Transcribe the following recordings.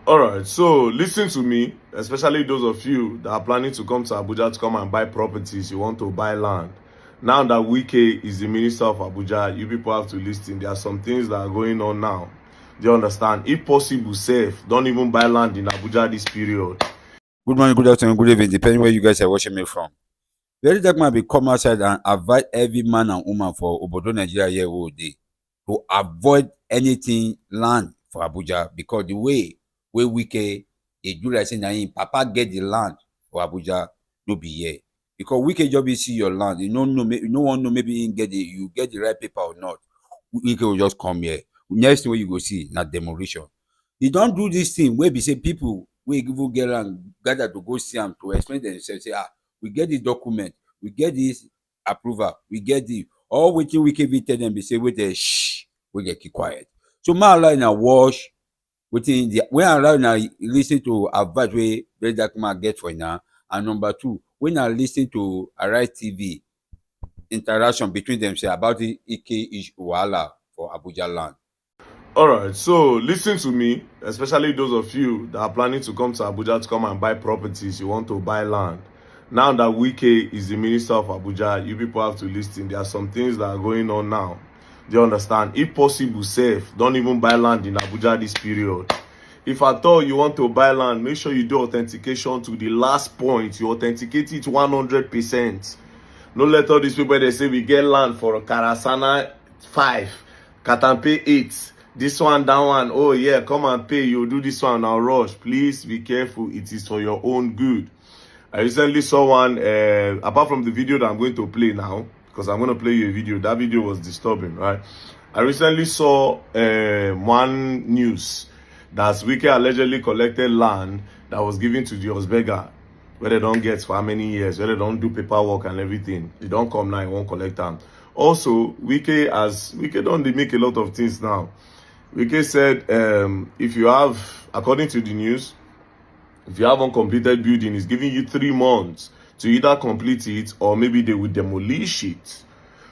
All right, so listen to me, especially those of you that are planning to come to Abuja to come and buy properties, you want to buy land. Now that WIKE is the Minister of Abuja, you people have to listen. There are some things that are going on now. Do you understand? If possible, safe. Don't even buy land in Abuja this period. Good morning, good afternoon, good evening, depending where you guys are watching me from. Very dark man be come outside and invite every man and woman for Obodo Nigeria here all day to avoid anything land for Abuja, because the way WIKE they do like saying that Papa get the land for Abuja, no be here. Because WIKE just be see your land, you don't know, no one know maybe you get the right paper or not. WIKE will just come here. Next thing you go see na demolition. They don't do this thing where we say people we go get and gather to go see them to explain themselves. Say, we get the document, we get this approval, we get the all waiting WIKE tell them. They say, wait there, shh, we get keep quiet. So my line now wash within the when I now listen to advice way very dark man get for now. And number two, when I listen to Arise TV interaction between them say about the Ike Wahala for Abuja land. All right, so listen to me, especially those of you that are planning to come to Abuja to come and buy properties, you want to buy land. Now that WIKE is the Minister of Abuja, you people have to listen. There are some things that are going on now. Do you understand? If possible, safe. Don't even buy land in Abuja this period. If at all you want to buy land, make sure you do authentication to the last point. You authenticate it 100%. Don't let all these people they say we get land for Karasana 5, Katampe 8. This one, that one, oh yeah, come and pay. You do this one now, rush. Please be careful. It is for your own good. I recently saw one, apart from the video that I'm going to play now, because I'm going to play you a video. That video was disturbing, right? I recently saw one news that WIKE allegedly collected land that was given to the Osbega, where they don't get for how many years, where they don't do paperwork and everything. They don't come now, they won't collect them. Also, WIKE don't make a lot of things now. WIKE said, if you have, according to the news, if you have uncompleted building, it's giving you 3 months to either complete it or maybe they will demolish it.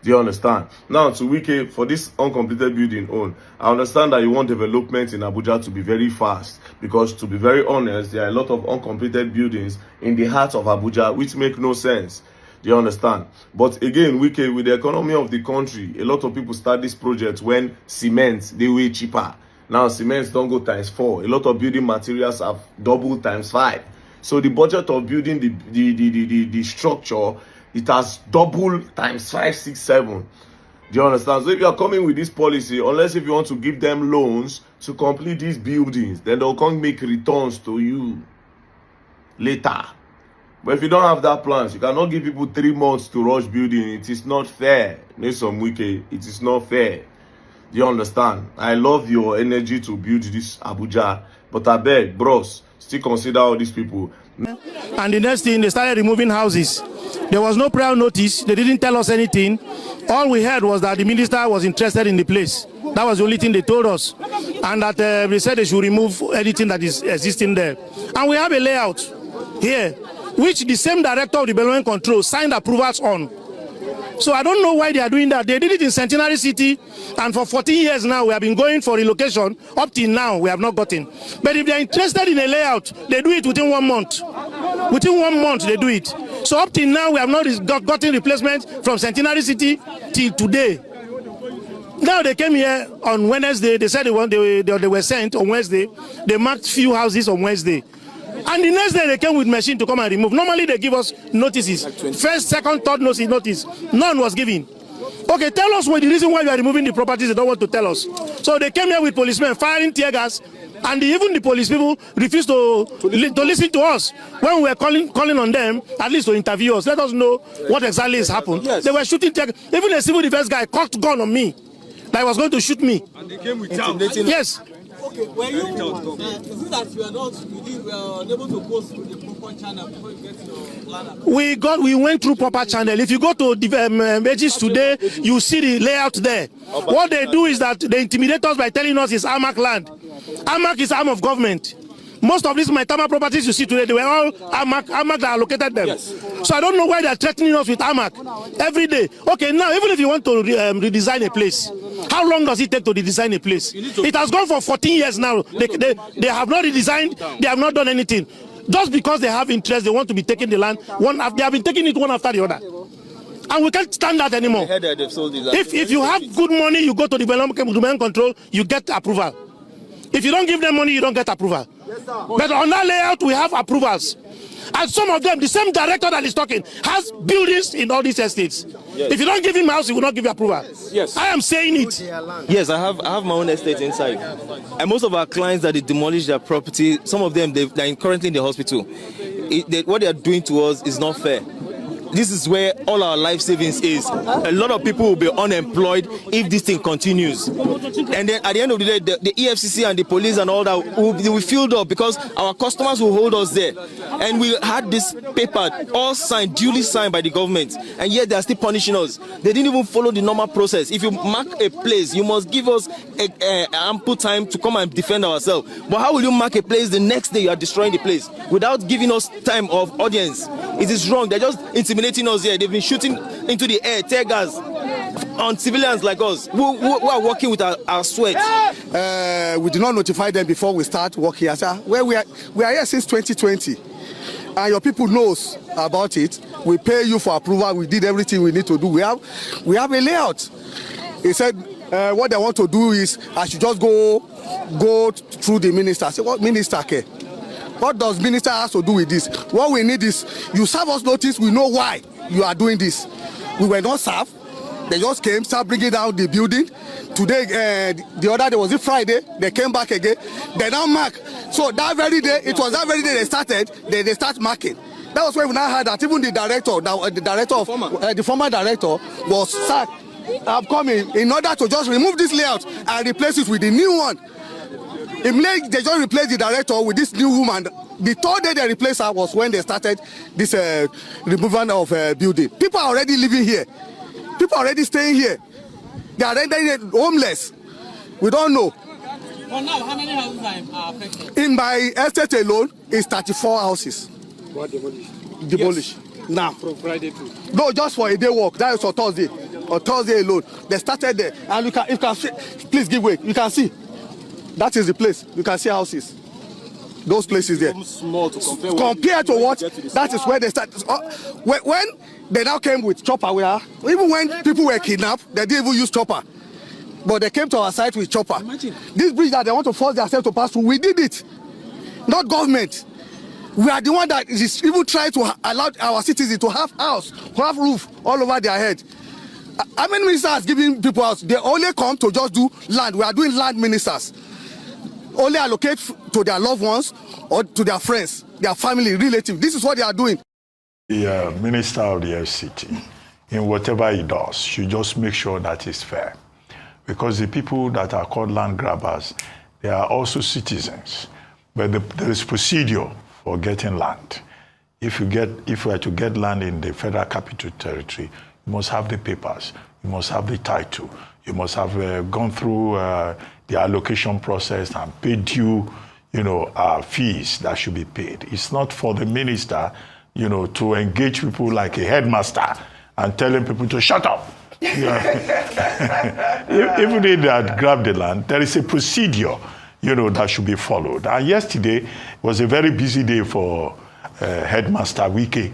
Do you understand? Now, to WIKE, for this uncompleted building own, I understand that you want development in Abuja to be very fast, because to be very honest, there are a lot of uncompleted buildings in the heart of Abuja which make no sense. Do you understand? But again, WIKE, with the economy of the country, a lot of people start this project when cement, they way cheaper. Now, cement don't go ×4. A lot of building materials have doubled ×5. So the budget of building the structure, it has doubled ×5, 6, 7. Do you understand? So if you are coming with this policy, unless if you want to give them loans to complete these buildings, then they'll come make returns to you later. But if you don't have that plans, you cannot give people 3 months to rush building. It is not fair. Need some WIKE. It is not fair. Do you understand? I love your energy to build this Abuja, but I beg, bros, still consider all these people. And the next thing, they started removing houses. There was no prior notice. They didn't tell us anything. All we heard was that the minister was interested in the place. That was the only thing they told us. And that they said they should remove anything that is existing there. And we have a layout here, which the same director of the development control signed approvals on. So I don't know why they are doing that. They did it in Centenary City, and for 14 years now, we have been going for relocation. Up till now, we have not gotten. But if they are interested in a layout, they do it within 1 month. Within 1 month, they do it. So up till now, we have not gotten replacement from Centenary City till today. Now they came here on Wednesday. They said they were sent on Wednesday. They marked few houses on Wednesday. And the next day they came with machine to come and remove. Normally they give us notices. First, second, third notice. None was given. Okay, tell us what the reason why you are removing the properties. They don't want to tell us. So they came here with policemen firing tear gas, and even the police people refused to listen to us when we were calling on them, at least to interview us. Let us know what exactly has happened. Yes. They were shooting tear gas. Even a civil defense guy cocked gun on me that he was going to shoot me. And they came with yes. Okay, were you, is it that you were unable to go through the proper channel before you get your ladder? We went through proper channel. If you go to the pages today, you see the layout there. What they do is that they intimidate us by telling us it's Amak land. Amak is arm of government. Most of these Maitama properties you see today, they were all AMAC that allocated them. Yes. So I don't know why they're threatening us with AMAC every day. Okay, now even if you want to redesign a place, how long does it take to redesign a place? It has gone for 14 years now. They have not redesigned, they have not done anything. Just because they have interest, they want to be taking the land. They have been taking it one after the other. And we can't stand that anymore. If you have good money, you go to development control, you get approval. If you don't give them money, you don't get approval. But on that layout, we have approvals. And some of them, the same director that is talking, has buildings in all these estates. Yes. If you don't give him a house, he will not give you approval. Yes. I am saying it. Yes, I have my own estate inside. And most of our clients that they demolish their property, some of them, they're currently in the hospital. What they are doing to us is not fair. This is where all our life savings is. A lot of people will be unemployed if this thing continues. And then at the end of the day, the EFCC and the police and all that will filled up because our customers will hold us there. And we had this paper all signed, duly signed by the government, and yet they are still punishing us. They didn't even follow the normal process. If you mark a place, you must give us ample time to come and defend ourselves. But how will you mark a place the next day you are destroying the place without giving us time of audience? It is wrong. They're just intimidating us here. They've been shooting into the air, tear gas on civilians like us who are working with our sweat. We did not notify them before we start working. Well, we are here since 2020, and your people knows about it. We pay you for approval. We did everything we need to do. We have a layout. He said what they want to do is I should just go through the minister. I said, what minister care? What does minister have to do with this? What we need is you serve us notice. We know why you are doing this. We were not served. They just came, start bringing down the building. Today, the other day, was it Friday? They came back again. They now mark. So that very day, it was that very day they started. They start marking. That was when we now heard that even the former director was sacked. I'm coming in order to just remove this layout and replace it with the new one. They just replaced the director with this new woman. The third day they replaced her was when they started this removal of building. People are already living here. People are already staying here. They are rendering it homeless. We don't know. For now, how many houses are affected? In my estate alone, it's 34 houses. What demolished? Demolished. Yes. Now. From Friday to? No, just for a day work. That is for Thursday. Or Thursday alone. They started there. And you can see, please give way. You can see. That is the place. You can see houses. Those places there. Small to compare. Compared to what? That is where they start. When they now came with chopper, even when people were kidnapped, they didn't even use chopper. But they came to our site with chopper. Imagine. This bridge that they want to force themselves to pass through, we did it. Not government. We are the one that is even trying to allow our citizens to have house, to have roof all over their head. How many ministers are giving people house? They only come to just do land. We are doing land ministers. Only allocate to their loved ones or to their friends, their family, relatives. This is what they are doing. The minister of the FCT, in whatever he does, should just make sure that it's fair. Because the people that are called land grabbers, they are also citizens. But there is procedure for getting land. If you are to get land in the Federal Capital Territory, you must have the papers, you must have the title, you must have gone through the allocation process and paid due, fees that should be paid. It's not for the minister, to engage people like a headmaster and telling people to shut up. Even if they had grabbed the land, there is a procedure, that should be followed. And yesterday was a very busy day for Headmaster WIKE,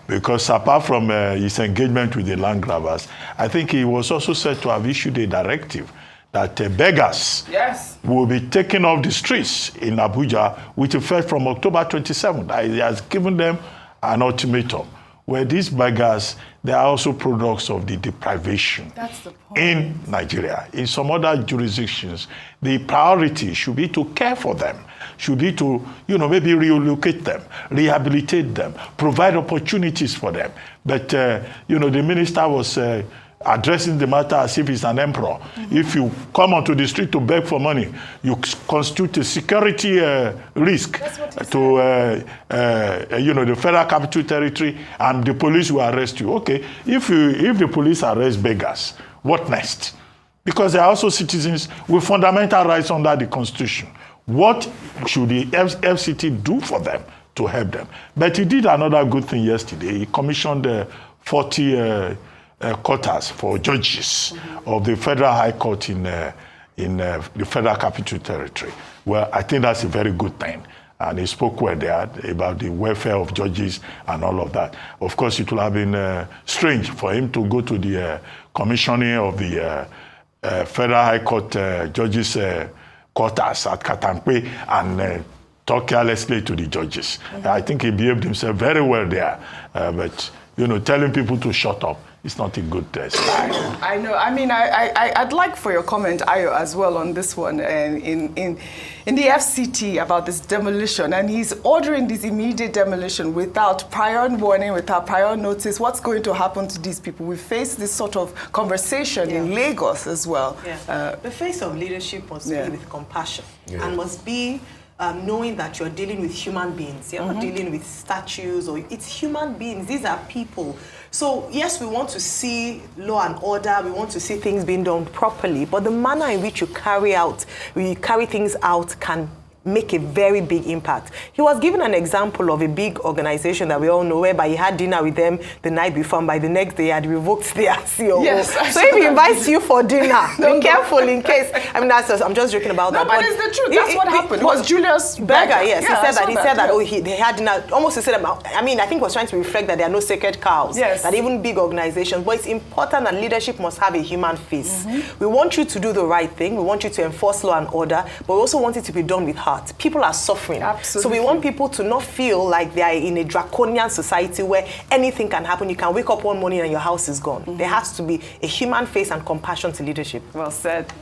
because apart from his engagement with the land grabbers, I think he was also said to have issued a directive that beggars will be taken off the streets in Abuja with effect from October 27th. He has given them an ultimatum where these beggars, they are also products of the deprivation in Nigeria. In some other jurisdictions, the priority should be to care for them, should be to, maybe relocate them, rehabilitate them, provide opportunities for them. But, the minister was addressing the matter as if he's an emperor. Mm-hmm. If you come onto the street to beg for money, you constitute a security risk to the Federal Capital Territory, and the police will arrest you. Okay, if the police arrest beggars, what next? Because they are also citizens with fundamental rights under the Constitution. what should the FCT do for them to help them? But he did another good thing yesterday. He commissioned 40 quotas for judges of the Federal High Court in the Federal Capital Territory. Well, I think that's a very good thing. And he spoke well there about the welfare of judges and all of that. Of course, it would have been strange for him to go to the commissioning of the Federal High Court judges' quarters at Katampe and talk carelessly to the judges. I think he behaved himself very well there. But, telling people to shut up, it's not a good style. I know. I mean, I'd like for your comment, Ayo, as well on this one in the FCT about this demolition. And he's ordering this immediate demolition without prior warning, without prior notice. What's going to happen to these people? We face this sort of conversation in Lagos as well. Yeah. The face of leadership must be with compassion and must be knowing that you're dealing with human beings. You're not dealing with statues, or it's human beings. These are people. So yes, we want to see law and order. We want to see things being done properly. But the manner in which you carry things out can make a very big impact. He was given an example of a big organization that we all know, whereby he had dinner with them the night before, and by the next day he had revoked their COO. Yes, so if he invites you for dinner, be careful in case. I mean, I'm just joking about that. No, but it's the truth. That's what happened. It was Julius Berger. Yes, he said that they had dinner. Almost he said about, I think he was trying to reflect that there are no sacred cows. Yes. That even big organizations, but it's important that leadership must have a human face. We want you to do the right thing. We want you to enforce law and order, but we also want it to be done with heart. People are suffering. Absolutely. So we want people to not feel like they are in a draconian society where anything can happen. You can wake up one morning and your house is gone. There has to be a human face and compassion to leadership. Well said.